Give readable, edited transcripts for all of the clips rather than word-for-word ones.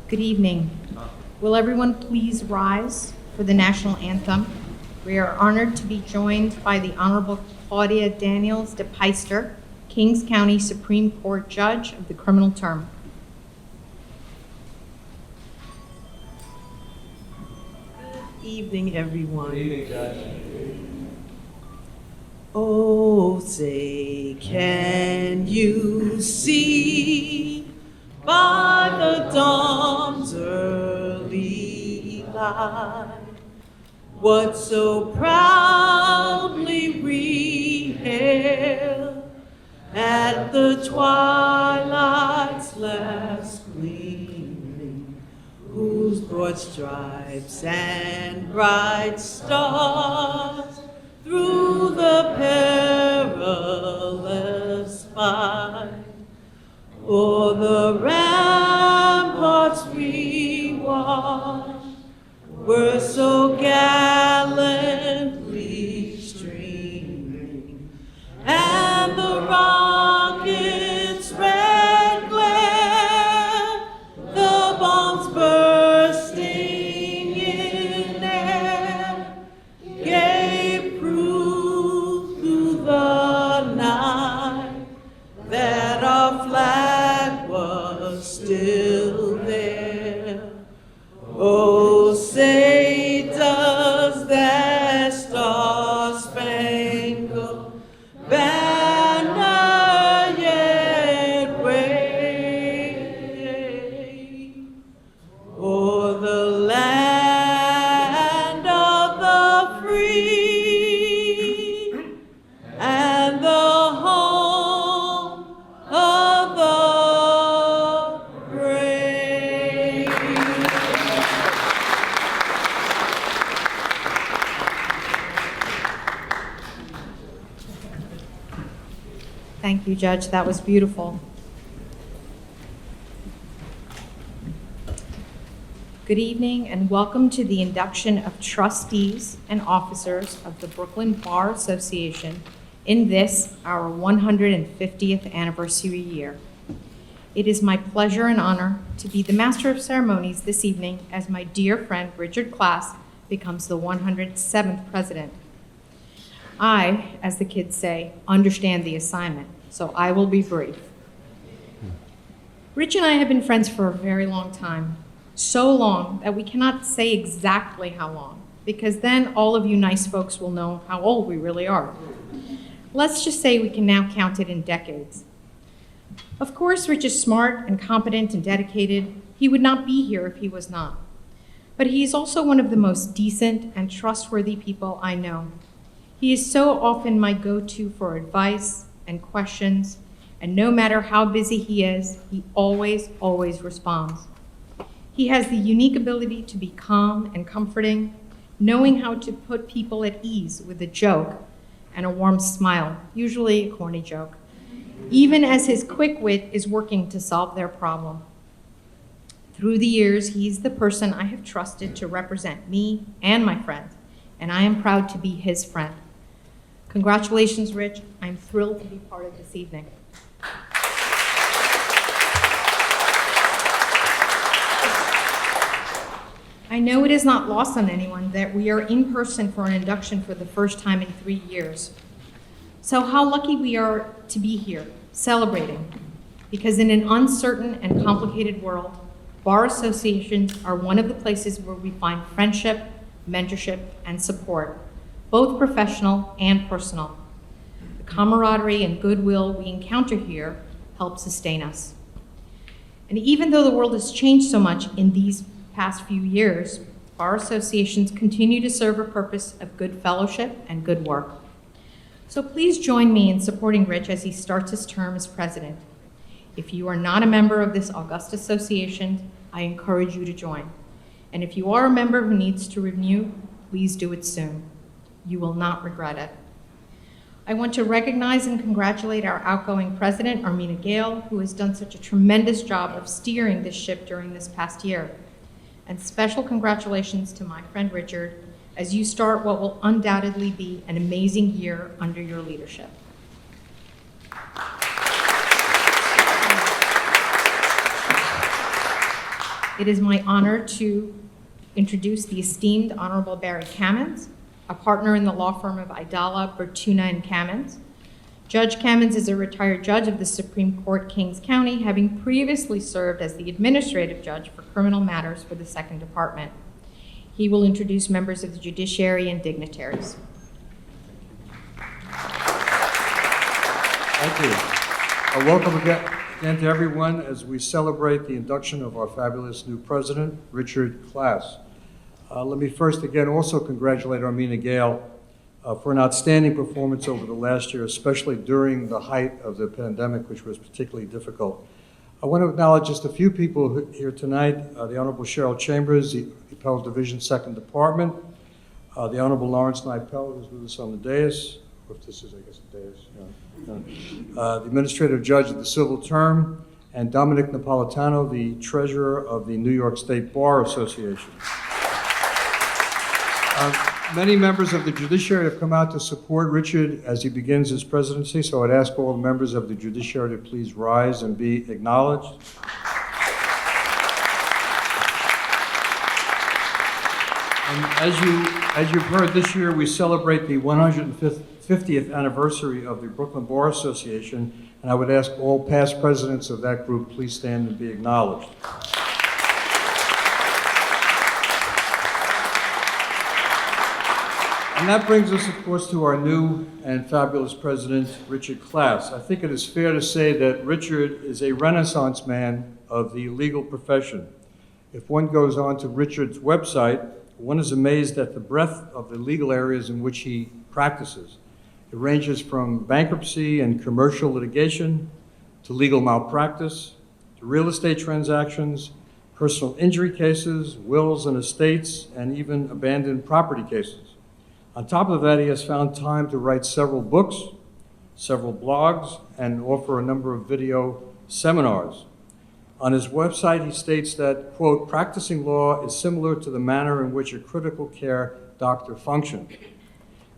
Good evening. Will everyone please rise for the national anthem? We are honored to be joined by the Honorable Claudia Daniels-DePeyster, Kings County Supreme Court Judge of the criminal term. Good evening, everyone. Good evening, Judge. Oh, say, can you see by the dawn's early light what so proudly we hailed at the twilight's last gleaming, whose broad stripes and bright stars through the perilous fight o'er the ramparts we watched were so gallantly streaming, and the rocket's red glare, the bombs bursting in air, gave proof through the night that our flag was still there. Oh, say does that star-spangled banner yet wave o'er the land of the free and the home of the brave? Thank you, Judge. That was beautiful. Good evening and welcome to the induction of trustees and officers of the Brooklyn Bar Association in this, our 150th anniversary year. It is my pleasure and honor to be the Master of Ceremonies this evening as my dear friend Richard Klass becomes the 107th president. I, as the kids say, understand the assignment, so I will be brief. Rich and I have been friends for a very long time, so long that we cannot say exactly how long, because then all of you nice folks will know how old we really are. Let's just say we can now count it in decades. Of course, Rich is smart and competent and dedicated. He would not be here if he was not. But he is also one of the most decent and trustworthy people I know. He is so often my go-to for advice and questions, and no matter how busy he is, he always responds. He has the unique ability to be calm and comforting, knowing how to put people at ease with a joke and a warm smile, usually a corny joke, even as his quick wit is working to solve their problem. Through the years, he's the person I have trusted to represent me and my friends, and I am proud to be his friend. Congratulations, Rich. I'm thrilled to be part of this evening. I know it is not lost on anyone that we are in person for an induction for the first time in 3 years. So how lucky we are to be here, celebrating, because in an uncertain and complicated world, bar associations are one of the places where we find friendship, mentorship, and support, both professional and personal. The camaraderie and goodwill we encounter here help sustain us. And even though the world has changed so much in these past few years, bar associations continue to serve a purpose of good fellowship and good work. So please join me in supporting Rich as he starts his term as president. If you are not a member of this august association, I encourage you to join. And if you are a member who needs to renew, please do it soon. You will not regret it. I want to recognize and congratulate our outgoing president, Armina Gale, who has done such a tremendous job of steering this ship during this past year. And special congratulations to my friend Richard as you start what will undoubtedly be an amazing year under your leadership. It is my honor to introduce the esteemed Honorable Barry Kamins, a partner in the law firm of Idala, Bertuna, and Kamins. Judge Kamins is a retired judge of the Supreme Court, Kings County, having previously served as the administrative judge for criminal matters for the Second Department. He will introduce members of the judiciary and dignitaries. Thank you. Welcome again to everyone as we celebrate the induction of our fabulous new president, Richard Klass. Let me first again also congratulate Armina Gale for an outstanding performance over the last year, especially during the height of the pandemic, which was particularly difficult. I want to acknowledge just a few people here tonight. The Honorable Cheryl Chambers, the Appellate Division, Second Department. The Honorable Lawrence Knipel, who's with us on the dais. If this is, I guess, the dais. The Administrative Judge of the Civil Term, and Dominic Napolitano, the Treasurer of the New York State Bar Association. Many members of the judiciary have come out to support Richard as he begins his presidency, so I'd ask all the members of the judiciary to please rise and be acknowledged. And as you've heard, this year we celebrate the 150th anniversary of the Brooklyn Bar Association, and I would ask all past presidents of that group please stand and be acknowledged. And that brings us, of course, to our new and fabulous president, Richard Klass. I think it is fair to say that Richard is a renaissance man of the legal profession. If one goes on to Richard's website, one is amazed at the breadth of the legal areas in which he practices. It ranges from bankruptcy and commercial litigation to legal malpractice, to real estate transactions, personal injury cases, wills and estates, and even abandoned property cases. On top of that, he has found time to write several books, several blogs, and offer a number of video seminars. On his website, he states that, quote, practicing law is similar to the manner in which a critical care doctor functions.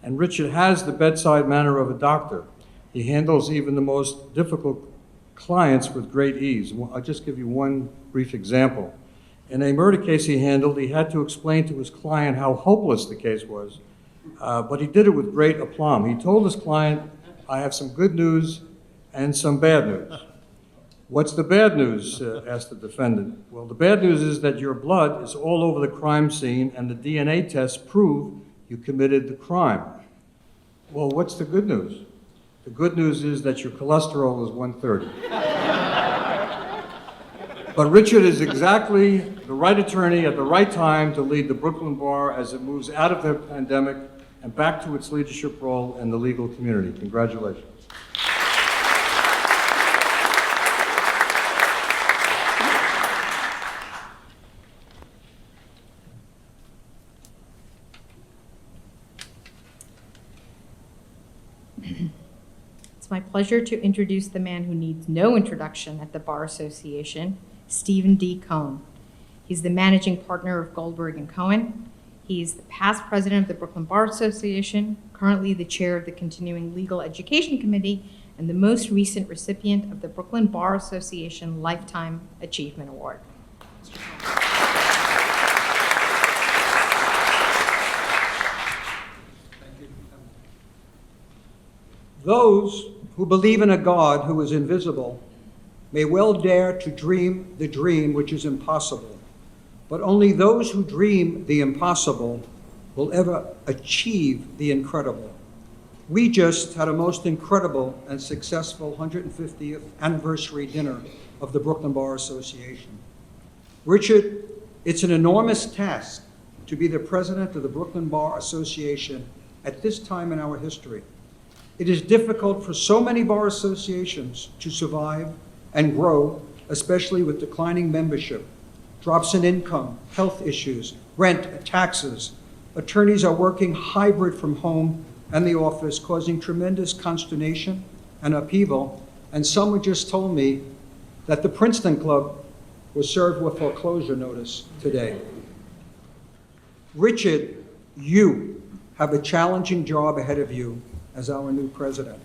And Richard has the bedside manner of a doctor. He handles even the most difficult clients with great ease. I'll just give you one brief example. In a murder case he handled, he had to explain to his client how hopeless the case was, but he did it with great aplomb. He told his client, I have some good news and some bad news. What's the bad news? Asked the defendant. Well, the bad news is that your blood is all over the crime scene and the DNA tests prove you committed the crime. Well, what's the good news? The good news is that your cholesterol is 130. But Richard is exactly the right attorney at the right time to lead the Brooklyn Bar as it moves out of the pandemic and back to its leadership role in the legal community. Congratulations. It's my pleasure to introduce the man who needs no introduction at the Bar Association, Stephen D. Cohn. He's the managing partner of Goldberg Cohn. He's the past president of the Brooklyn Bar Association, currently the chair of the Continuing Legal Education Committee, and the most recent recipient of the Brooklyn Bar Association Lifetime Achievement Award. Those who believe in a God who is invisible may well dare to dream the dream which is impossible, but only those who dream the impossible will ever achieve the incredible. We just had a most incredible and successful 150th anniversary dinner of the Brooklyn Bar Association. Richard, it's an enormous task to be the president of the Brooklyn Bar Association at this time in our history. It is difficult for so many bar associations to survive and grow, especially with declining membership, drops in income, health issues, rent, taxes. Attorneys are working hybrid from home and the office, causing tremendous consternation and upheaval. And someone just told me that the Princeton Club was served with foreclosure notice today. Richard, you have a challenging job ahead of you as our new president.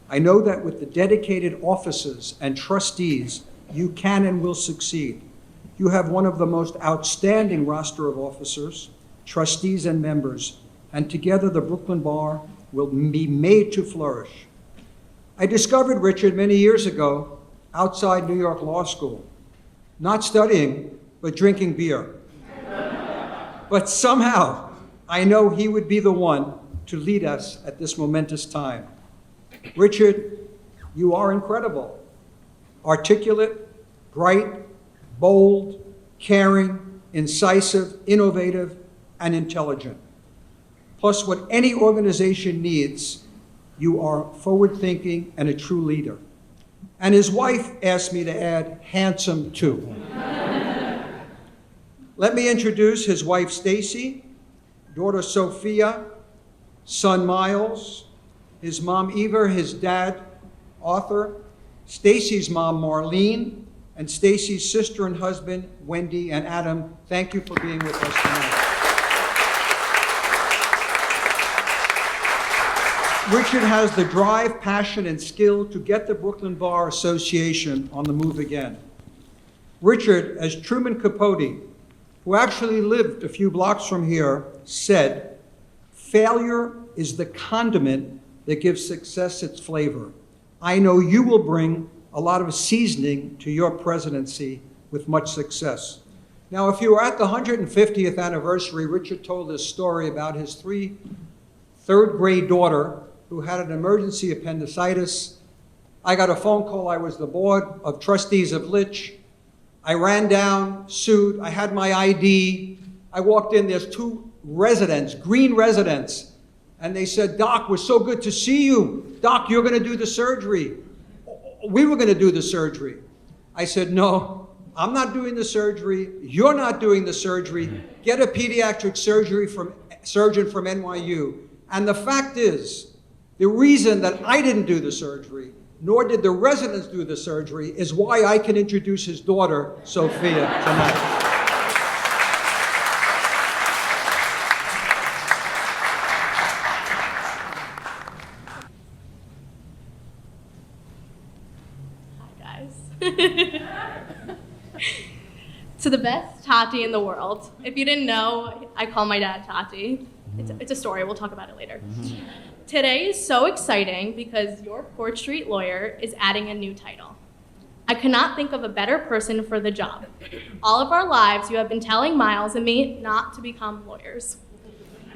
I know that with the dedicated officers and trustees, you can and will succeed. You have one of the most outstanding roster of officers, trustees, and members, and together the Brooklyn Bar will be made to flourish. I discovered Richard many years ago outside New York Law School, not studying, but drinking beer. But somehow, I know he would be the one to lead us at this momentous time. Richard, you are incredible. Articulate, bright, bold, caring, incisive, innovative, and intelligent. Plus, what any organization needs, you are forward-thinking and a true leader. And his wife asked me to add handsome too. Let me introduce his wife, Stacy, daughter, Sophia, son, Miles, his mom, Eva, his dad, Arthur, Stacy's mom, Marlene, and Stacy's sister and husband, Wendy and Adam. Thank you for being with us tonight. Richard has the drive, passion, and skill to get the Brooklyn Bar Association on the move again. Richard, as Truman Capote, who actually lived a few blocks from here, said, "Failure is the condiment that gives success its flavor." I know you will bring a lot of seasoning to your presidency with much success. Now, if you were at the 150th anniversary, Richard told this story about his third-grade daughter who had an emergency appendicitis. I got a phone call. I was the board of trustees of Litch. I ran down, sued. I had my ID. I walked in. There's two residents, green residents. And they said, "Doc, we're so good to see you. Doc, you're going to do the surgery." We were going to do the surgery. I said, "No, I'm not doing the surgery. You're not doing the surgery. Get a pediatric surgeon from NYU. And the fact is, the reason that I didn't do the surgery, nor did the residents do the surgery, is why I can introduce his daughter, Sophia, tonight. To the best Tati in the world. If you didn't know, I call my dad Tati. It's a story, we'll talk about it later. Today is so exciting because your Court Street lawyer is adding a new title. I could not think of a better person for the job. All of our lives, you have been telling Miles and me not to become lawyers.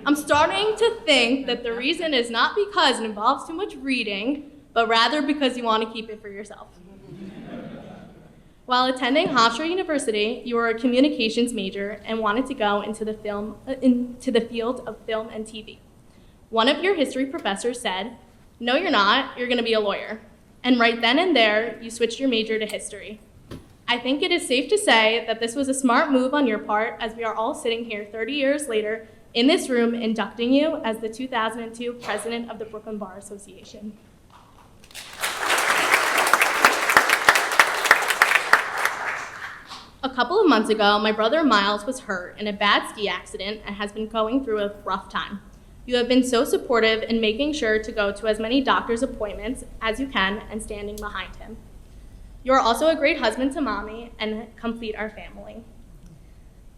I'm starting to think that the reason is not because it involves too much reading, but rather because you want to keep it for yourself. While attending Hofstra University, you were a communications major and wanted to go into the field of film and TV. One of your history professors said, "No, you're not, you're gonna be a lawyer." And right then and there, you switched your major to history. I think it is safe to say that this was a smart move on your part, as we are all sitting here 30 years later in this room inducting you as the 2002 president of the Brooklyn Bar Association. A couple of months ago, my brother Miles was hurt in a bad ski accident and has been going through a rough time. You have been so supportive in making sure to go to as many doctor's appointments as you can and standing behind him. You are also a great husband to Mommy and complete our family.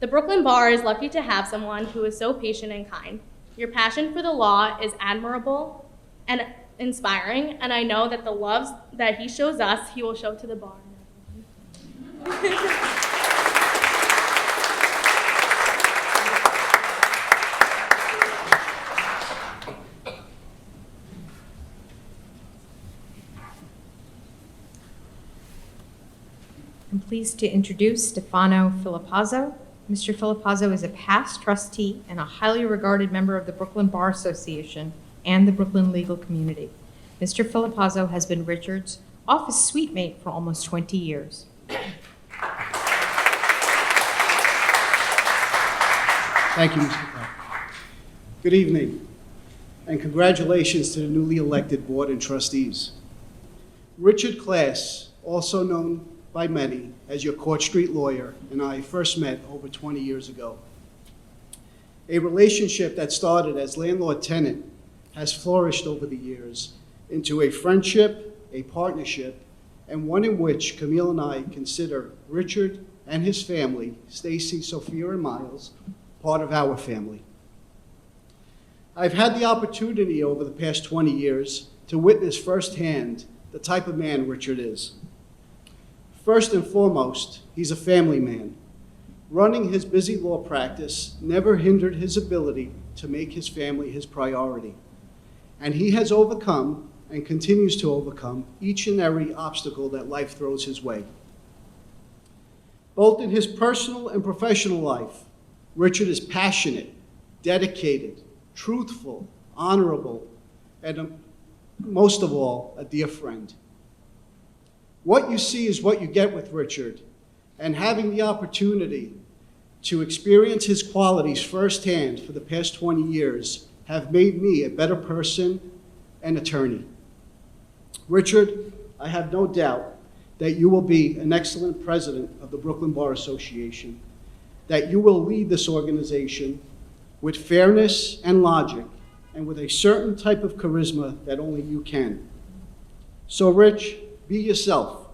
The Brooklyn Bar is lucky to have someone who is so patient and kind. Your passion for the law is admirable and inspiring, and I know that the love that he shows us, he will show to the bar. I'm pleased to introduce Stefano Filippazzo. Mr. Filippazzo is a past trustee and a highly regarded member of the Brooklyn Bar Association and the Brooklyn legal community. Mr. Filippazzo has been Richard's office suite mate for almost 20 years. Thank you, Mr. Clark. Good evening, and congratulations to the newly elected board and trustees. Richard Klass, also known by many as your Court Street lawyer, and I first met over 20 years ago. A relationship that started as landlord-tenant has flourished over the years into a friendship, a partnership, and one in which Camille and I consider Richard and his family, Stacy, Sophia, and Miles, part of our family. I've had the opportunity over the past 20 years to witness firsthand the type of man Richard is. First and foremost, he's a family man. Running his busy law practice never hindered his ability to make his family his priority. And he has overcome and continues to overcome each and every obstacle that life throws his way. Both in his personal and professional life, Richard is passionate, dedicated, truthful, honorable, and most of all, a dear friend. What you see is what you get with Richard, and having the opportunity to experience his qualities firsthand for the past 20 years have made me a better person and attorney. Richard, I have no doubt that you will be an excellent president of the Brooklyn Bar Association, that you will lead this organization with fairness and logic, and with a certain type of charisma that only you can. So, Rich, be yourself.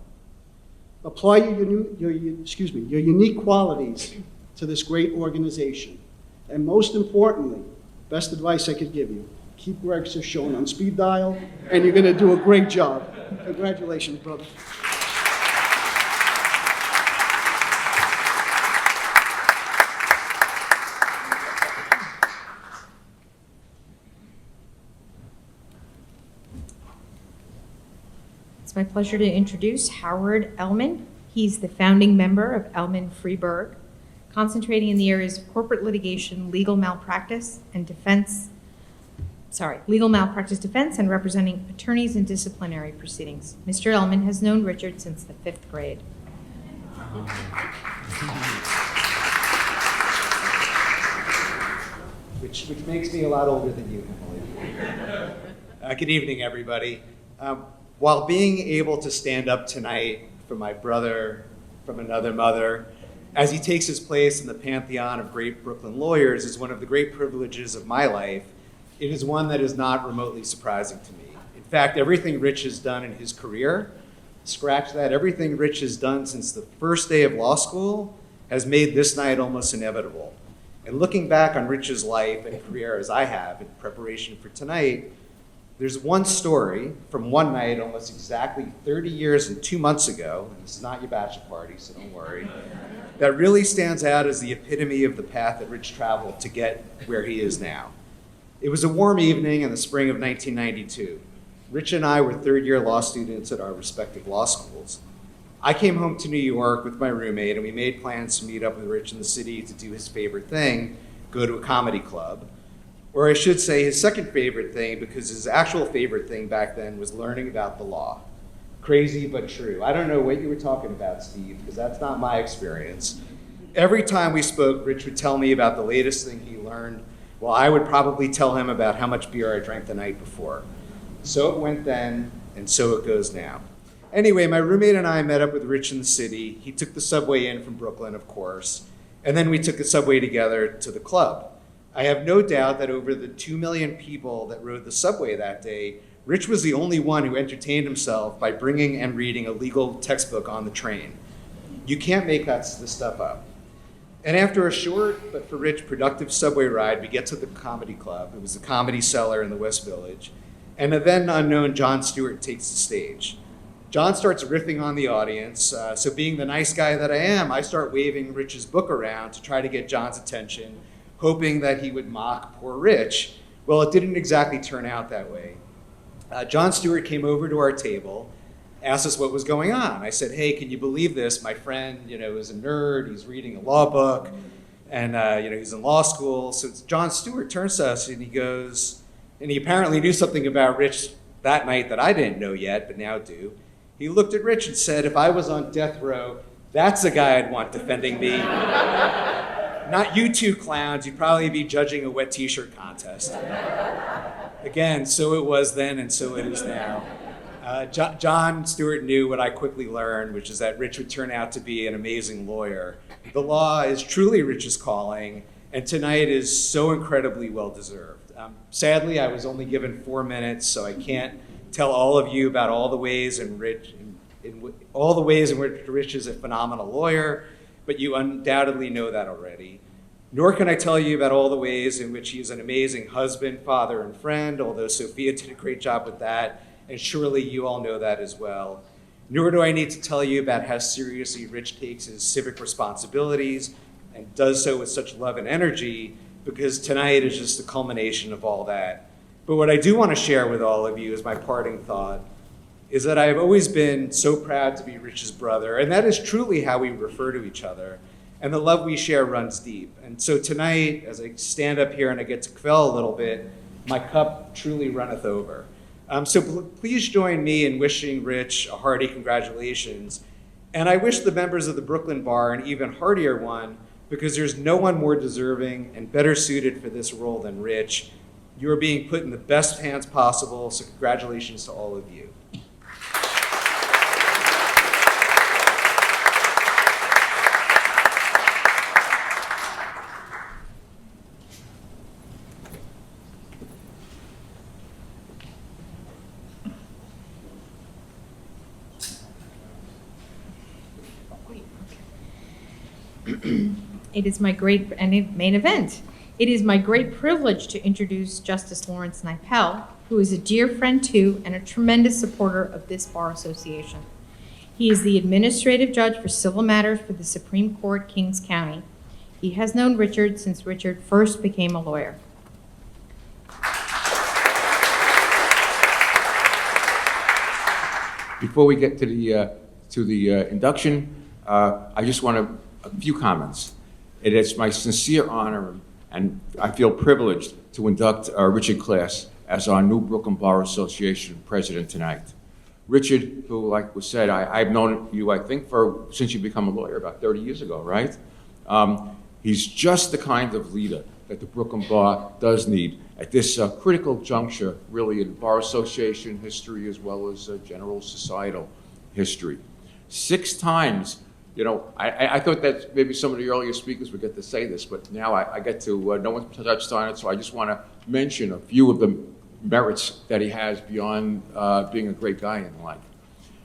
Apply your unique qualities to this great organization. And most importantly, best advice I could give you, keep Greg Shown on speed dial, and you're going to do a great job. Congratulations, brother. It's my pleasure to introduce Howard Elman. He's the founding member of Elman Freiberg, concentrating in the areas of corporate litigation, legal malpractice defense, and representing attorneys in disciplinary proceedings. Mr. Elman has known Richard since the 5th grade. Which makes me a lot older than you, Hemalee. Good evening, everybody. While being able to stand up tonight for my brother from another mother, as he takes his place in the pantheon of great Brooklyn lawyers, is one of the great privileges of my life, it is one that is not remotely surprising to me. In fact, everything Rich has done in his career, scratch that, everything Rich has done since the first day of law school has made this night almost inevitable. And looking back on Rich's life and career as I have in preparation for tonight, there's one story from one night almost exactly 30 years and 2 months ago, and this is not your bachelor party, so don't worry, that really stands out as the epitome of the path that Rich traveled to get where he is now. It was a warm evening in the spring of 1992. Rich and I were third-year law students at our respective law schools. I came home to New York with my roommate, and we made plans to meet up with Rich in the city to do his favorite thing, go to a comedy club. Or I should say his second favorite thing, because his actual favorite thing back then was learning about the law. Crazy but true. I don't know what you were talking about, Steve, because that's not my experience. Every time we spoke, Rich would tell me about the latest thing he learned, while I would probably tell him about how much beer I drank the night before. So it went then, and so it goes now. Anyway, my roommate and I met up with Rich in the city. He took the subway in from Brooklyn, of course, and then we took the subway together to the club. I have no doubt that over the 2 million people that rode the subway that day, Rich was the only one who entertained himself by bringing and reading a legal textbook on the train. You can't make this stuff up. And after a short, but for Rich, productive subway ride, we get to the comedy club. It was the Comedy Cellar in the West Village. And a then unknown Jon Stewart takes the stage. Jon starts riffing on the audience. So being the nice guy that I am, I start waving Rich's book around to try to get Jon's attention, hoping that he would mock poor Rich. Well, it didn't exactly turn out that way. Jon Stewart came over to our table, asked us what was going on. I said, hey, can you believe this? My friend, is a nerd, he's reading a law book, and he's in law school. So Jon Stewart turns to us and he goes, and he apparently knew something about Rich that night that I didn't know yet, but now do. He looked at Rich and said, if I was on death row, that's the guy I'd want defending me. Not you two clowns, you'd probably be judging a wet t-shirt contest. Again, so it was then and so it is now. Jon Stewart knew what I quickly learned, which is that Rich would turn out to be an amazing lawyer. The law is truly Rich's calling, and tonight is so incredibly well-deserved. Sadly, I was only given 4 minutes, so I can't tell all of you about all the ways in which Rich is a phenomenal lawyer. but you undoubtedly know that already. Nor can I tell you about all the ways in which he is an amazing husband, father, and friend, although Sophia did a great job with that, and surely you all know that as well. Nor do I need to tell you about how seriously Rich takes his civic responsibilities and does so with such love and energy, because tonight is just the culmination of all that. But what I do want to share with all of you as my parting thought is that I have always been so proud to be Rich's brother, and that is truly how we refer to each other. And the love we share runs deep. And so tonight, as I stand up here and I get to quell a little bit, my cup truly runneth over. So please join me in wishing Rich a hearty congratulations. And I wish the members of the Brooklyn Bar an even heartier one, because there's no one more deserving and better suited for this role than Rich. You are being put in the best hands possible, so congratulations to all of you. It is my great, and main event. It is my great privilege to introduce Justice Lawrence Knipel, who is a dear friend too and a tremendous supporter of this Bar Association. He is the administrative judge for civil matters for the Supreme Court, Kings County. He has known Richard since Richard first became a lawyer. Before we get to the induction, I just want a few comments. It is my sincere honor, and I feel privileged to induct Richard Klass as our new Brooklyn Bar Association president tonight. Richard, who, like was said, I've known you, I think, since you become a lawyer about 30 years ago, right? He's just the kind of leader that the Brooklyn Bar does need at this critical juncture, really, in Bar Association history as well as general societal history. 6 times. You know, I thought that maybe some of the earlier speakers would get to say this, but now I get to, no one touched on it, so I just want to mention a few of the merits that he has beyond being a great guy in life.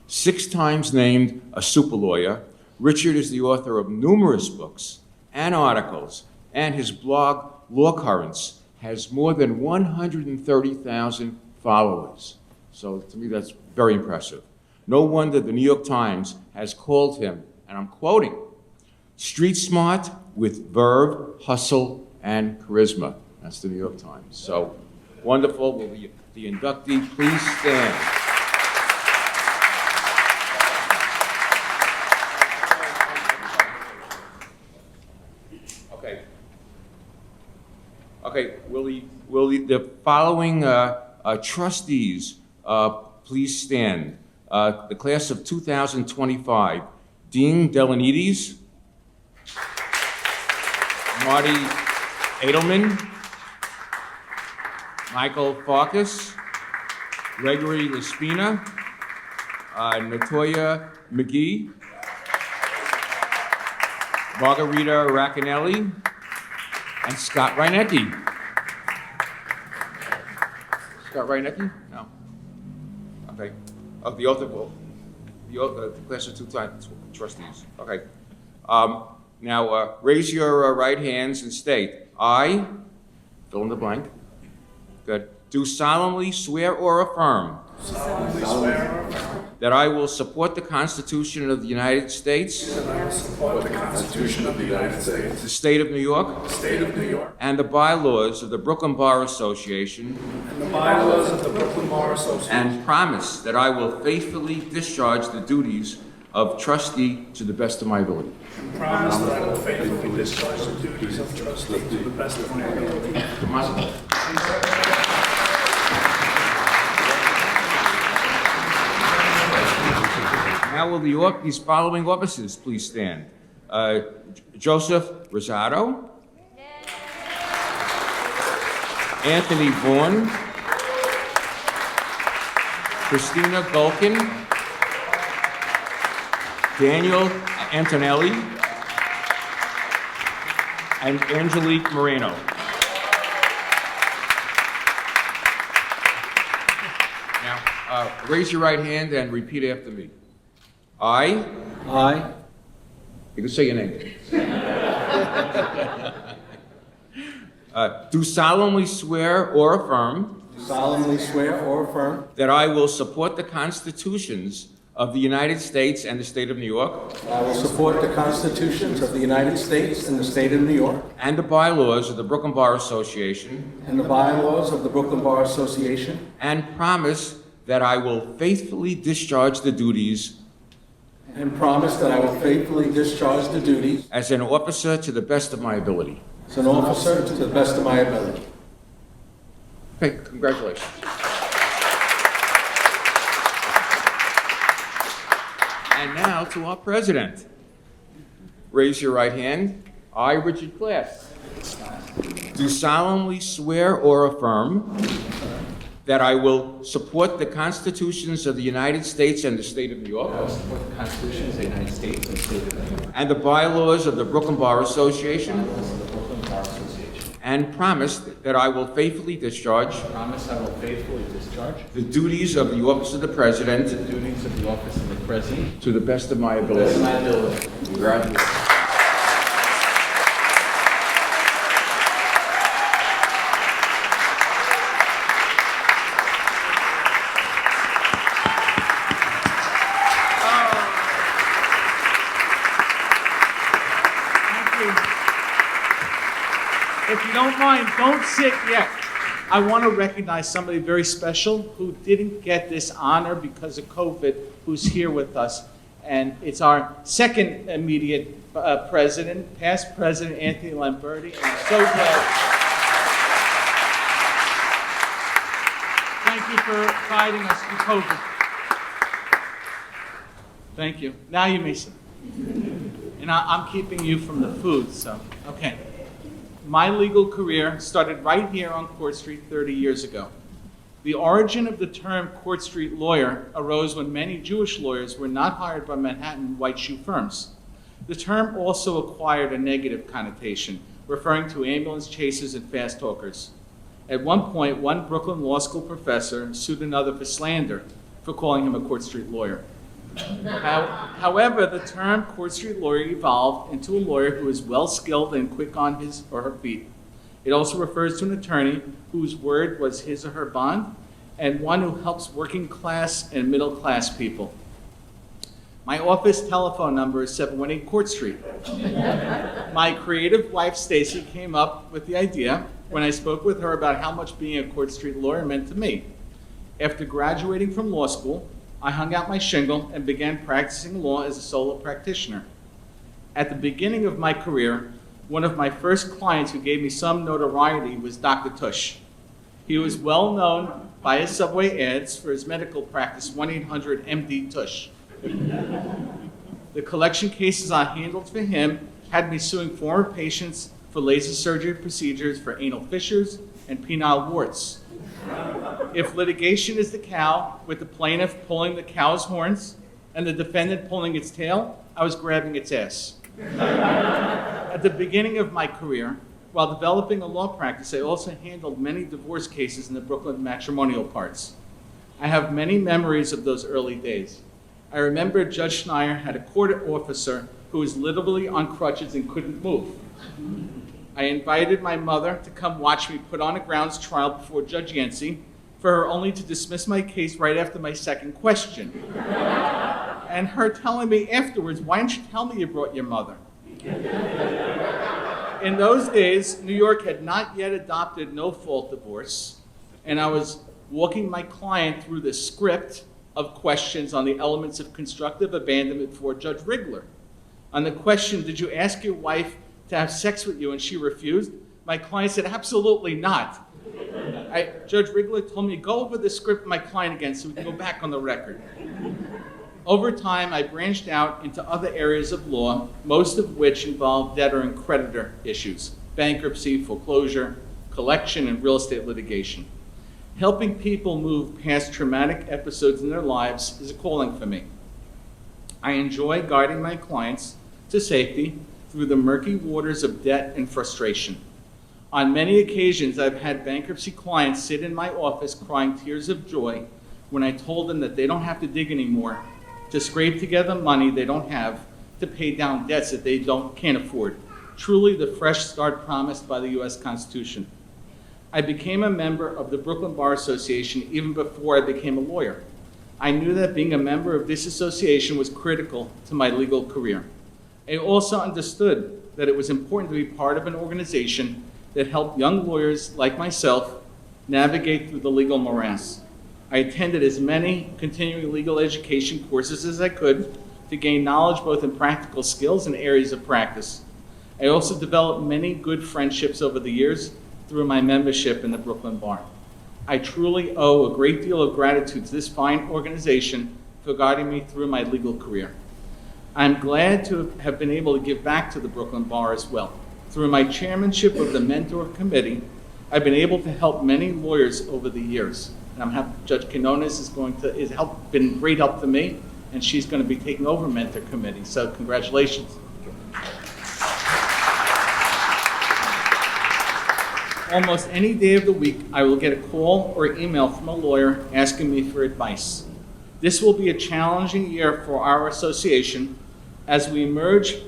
6 times named a super lawyer, Richard is the author of numerous books and articles, and his blog, Law Currents, has more than 130,000 followers. So to me, that's very impressive. No wonder the New York Times has called him, and I'm quoting, street smart with verve, hustle, and charisma. That's the New York Times. So wonderful. Will the inductee please stand? Okay. Okay. Will the following trustees please stand? The class of 2025. Dean Delianites, Marty Edelman, Michael Farkas, Gregory LaSpina, Natoya McGhie, Margherita Racanelli, and Scott Rynecki. Scott Rynecki? No. Okay. Oh, the oath of the class of 2025 trustees. Okay. Now, raise your right hands and state, I, fill in the blank. Good. Do solemnly swear or affirm. Solemnly swear or affirm. That I will support the Constitution of the United States. That I will support the Constitution of the United States. The State of New York. The State of New York. And the bylaws of the Brooklyn Bar Association. And the bylaws of the Brooklyn Bar Association. And promise that I will faithfully discharge the duties of trustee to the best of my ability. And promise that I will faithfully discharge the duties of trustee to the best of my ability. Now will these following officers please stand? Joseph Rosato. Anthony Vaughn. Christina Golkin. Daniel Antonelli. And Angelique Moreno. Now, raise your right hand and repeat after me. I You can say your name. Do solemnly swear or affirm Do solemnly swear or affirm that I will support the constitutions of the United States and the state of New York that I will support the constitutions of the United States and the state of New York and the bylaws of the Brooklyn Bar Association, and the bylaws of the Brooklyn Bar Association, and promise that I will faithfully discharge the duties and promise that I will faithfully discharge the duties as an officer to the best of my ability. as an officer to the best of my ability. Okay, congratulations. And now to our president. Raise your right hand. I, Richard Klass, do solemnly swear or affirm that I will support the constitutions of the United States and the state of New York. I will support the constitutions of the United States and the state of New York. And the bylaws of the Brooklyn Bar Association. Bylaws of the Brooklyn Bar Association. And promise that I will faithfully discharge Promise I will faithfully discharge the duties of the office of the president the duties of the office of the president to the best of my to the ability. best of my ability. Congratulations. If you don't mind, don't sit yet. I want to recognize somebody very special who didn't get this honor because of COVID, who's here with us. And it's our second immediate president, past President Anthony Lamberti. And I'm so glad. Thank you for guiding us through COVID. Thank you. Now you may sit. And I'm keeping you from the food, so, okay. My legal career started right here on Court Street 30 years ago. The origin of the term Court Street lawyer arose when many Jewish lawyers were not hired by Manhattan white shoe firms. The term also acquired a negative connotation, referring to ambulance chasers and fast talkers. At one point, one Brooklyn Law School professor sued another for slander for calling him a Court Street lawyer. However, the term Court Street lawyer evolved into a lawyer who is well-skilled and quick on his or her feet. It also refers to an attorney whose word was his or her bond, and one who helps working class and middle class people. My office telephone number is 718 Court Street. My creative wife, Stacy, came up with the idea when I spoke with her about how much being a Court Street lawyer meant to me. After graduating from law school, I hung out my shingle and began practicing law as a solo practitioner. At the beginning of my career, one of my first clients who gave me some notoriety was Dr. Tush. He was well known by his subway ads for his medical practice, 1-800-MD-TUSH. The collection cases I handled for him had me suing former patients for laser surgery procedures for anal fissures and penile warts. If litigation is the cow, with the plaintiff pulling the cow's horns and the defendant pulling its tail, I was grabbing its ass. At the beginning of my career, while developing a law practice, I also handled many divorce cases in the Brooklyn matrimonial parts. I have many memories of those early days. I remember Judge Schneier had a court officer who was literally on crutches and couldn't move. I invited my mother to come watch me put on a grounds trial before Judge Yancey, for her only to dismiss my case right after my second question. And her telling me afterwards, "Why didn't you tell me you brought your mother?" In those days, New York had not yet adopted no-fault divorce, and I was walking my client through the script of questions on the elements of constructive abandonment for Judge Rigler. On the question, "Did you ask your wife to have sex with you and she refused?" my client said, "Absolutely not." Judge Rigler told me, "Go over the script with my client again so we can go back on the record." Over time, I branched out into other areas of law, most of which involved debtor and creditor issues, bankruptcy, foreclosure, collection, and real estate litigation. Helping people move past traumatic episodes in their lives is a calling for me. I enjoy guiding my clients to safety through the murky waters of debt and frustration. On many occasions, I've had bankruptcy clients sit in my office crying tears of joy when I told them that they don't have to dig anymore to scrape together money they don't have to pay down debts that they can't afford. Truly the fresh start promised by the U.S. Constitution. I became a member of the Brooklyn Bar Association even before I became a lawyer. I knew that being a member of this association was critical to my legal career. I also understood that it was important to be part of an organization that helped young lawyers like myself navigate through the legal morass. I attended as many continuing legal education courses as I could to gain knowledge both in practical skills and areas of practice. I also developed many good friendships over the years through my membership in the Brooklyn Bar. I truly owe a great deal of gratitude to this fine organization for guiding me through my legal career. I'm glad to have been able to give back to the Brooklyn Bar as well. Through my chairmanship of the Mentor Committee, I've been able to help many lawyers over the years. And I'm happy Judge Quinones is been great help to me, and she's going to be taking over Mentor Committee. So congratulations. Almost any day of the week, I will get a call or email from a lawyer asking me for advice. This will be a challenging year for our association as we emerge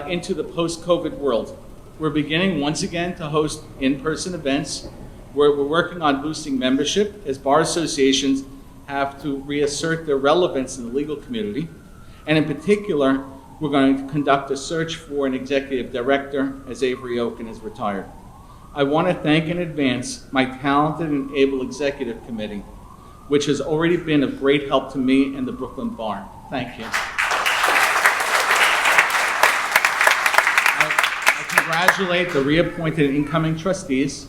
into the post-COVID world. We're beginning once again to host in-person events where we're working on boosting membership as bar associations have to reassert their relevance in the legal community. And in particular, we're going to conduct a search for an executive director as Avery Oken is retired. I want to thank in advance my talented and able executive committee, which has already been of great help to me and the Brooklyn Bar. Thank you. I congratulate the reappointed and incoming trustees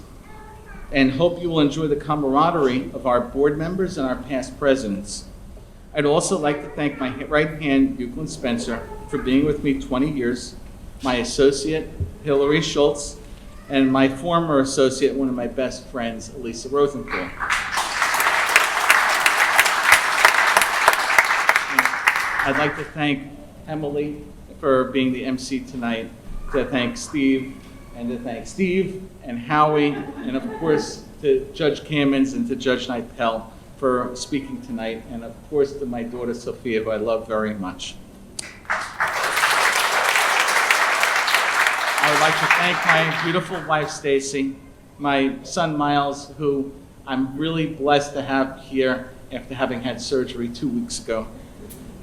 and hope you will enjoy the camaraderie of our board members and our past presidents. I'd also like to thank my right hand, Euclid Spencer, for being with me 20 years, my associate, Hillary Schultz, and my former associate, one of my best friends, Elisa Rosenthal. I'd like to thank Hemalee for being the MC tonight, to thank Steve and Howie, and of course to Judge Kamins and to Judge Knipel for speaking tonight, and of course to my daughter Sophia, who I love very much. I would like to thank my beautiful wife Stacy, my son Miles, who I'm really blessed to have here after having had surgery 2 weeks ago.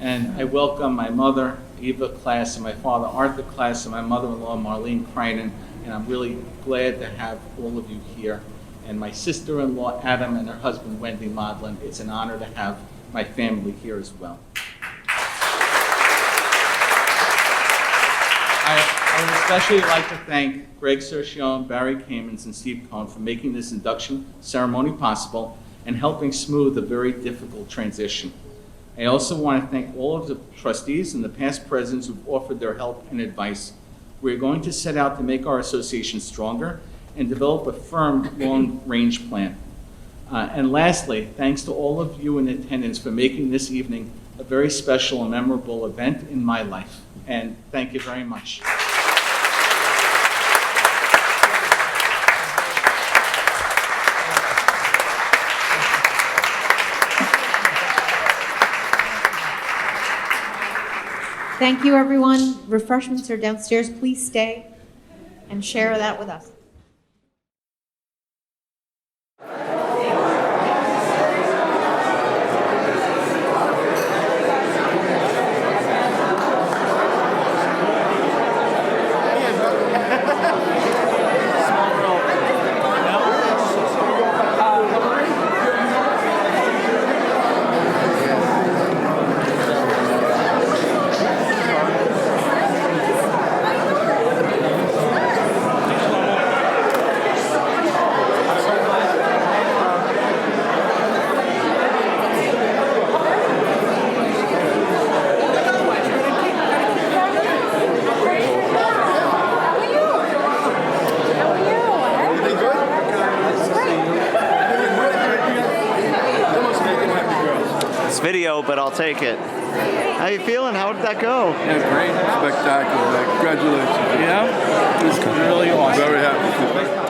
And I welcome my mother, Eva Klass, and my father, Arthur Klass, and my mother-in-law, Marlene Kreinen, and I'm really glad to have all of you here. And my sister-in-law, Adam, and her husband, Wendy Modlin. It's an honor to have my family here as well. I would especially like to thank Greg Sercione, Barry Kamins, and Steve Cohn for making this induction ceremony possible and helping smooth a very difficult transition. I also want to thank all of the trustees and the past presidents who've offered their help and advice. We're going to set out to make our association stronger and develop a firm long-range plan. And lastly, thanks to all of you in attendance for making this evening a very special and memorable event in my life. And thank you very much. Thank you, everyone. Refreshments are downstairs. Please stay and share that with us. But I'll take it. How you feeling? How did that go? Yeah, great. Spectacular. Congratulations. Yeah? It was really awesome. Very happy.